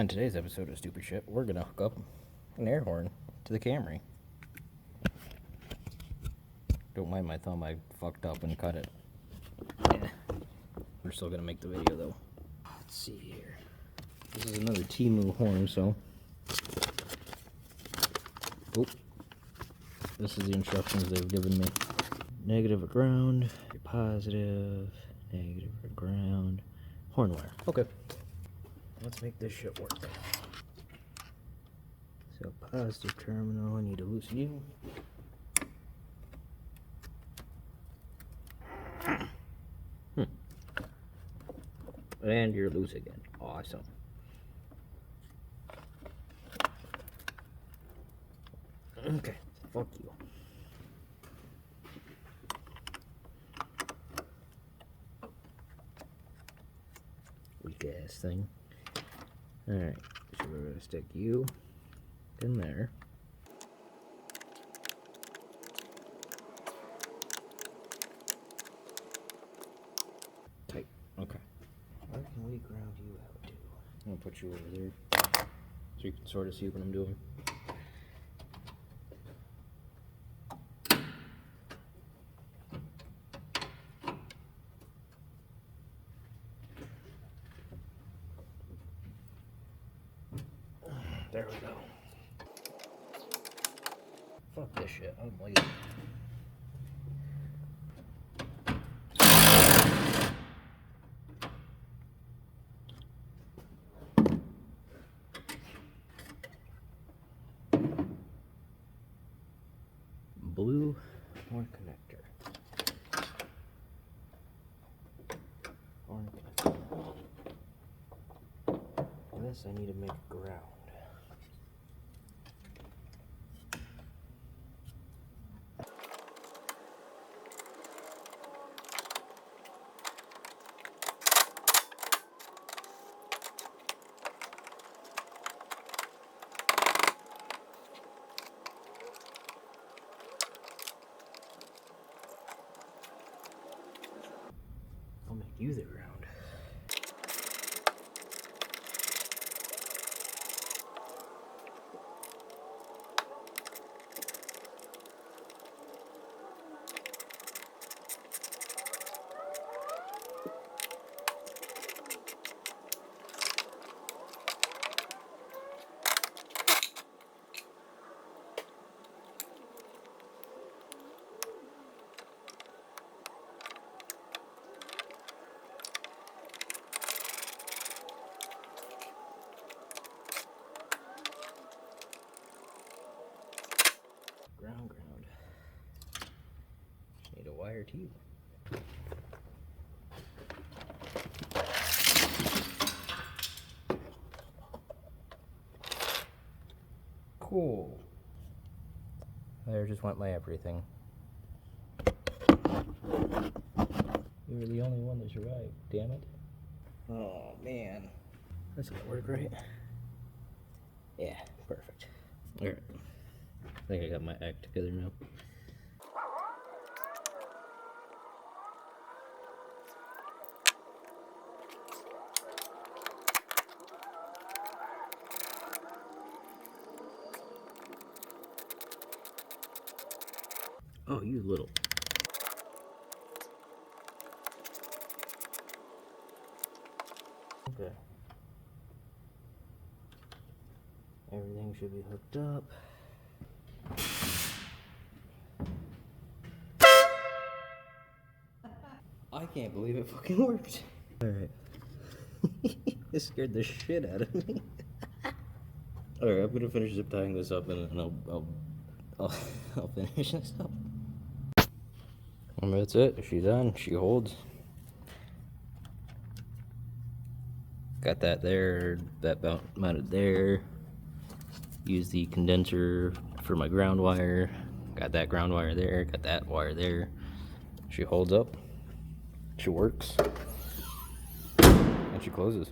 On today's episode of Stupid Shit, we're gonna hook up an air horn to the Camry. Don't mind my thumb, I fucked up and cut it. Yeah. We're still gonna make the video though. Let's see here. This is another temu horn, so. Oh. This is the instructions they've given me. Negative or ground, positive, negative or ground, horn wire. Okay. Let's make this shit work. So positive terminal, I need to loosen you. And you're loose again. Awesome. Okay, fuck you. Weak ass thing. Alright, so we're gonna stick you in there. Tight. Okay. Where can we ground you out to? I'm gonna put you over there so you can sort of see what I'm doing. There we go. Fuck this shit, I'm lazy. Blue horn connector. Horn connector. This I need to make ground. I'll make you the ground. Ground. Just need a wire to you. Cool. There just went my everything. You were the only one that survived, damn it. Oh man. That's gonna work, right? Yeah, perfect. Alright. I think I got my act together now. Oh, you little. Okay. Everything should be hooked up. I can't believe it fucking worked. Alright. It scared the shit out of me. Alright, I'm gonna finish zip tying this up and I'll finish this up. And that's it. She's done. She holds. Got that there, that mounted there. Use the condenser for my ground wire. Got that ground wire there, got that wire there. She holds up. She works, and she closes.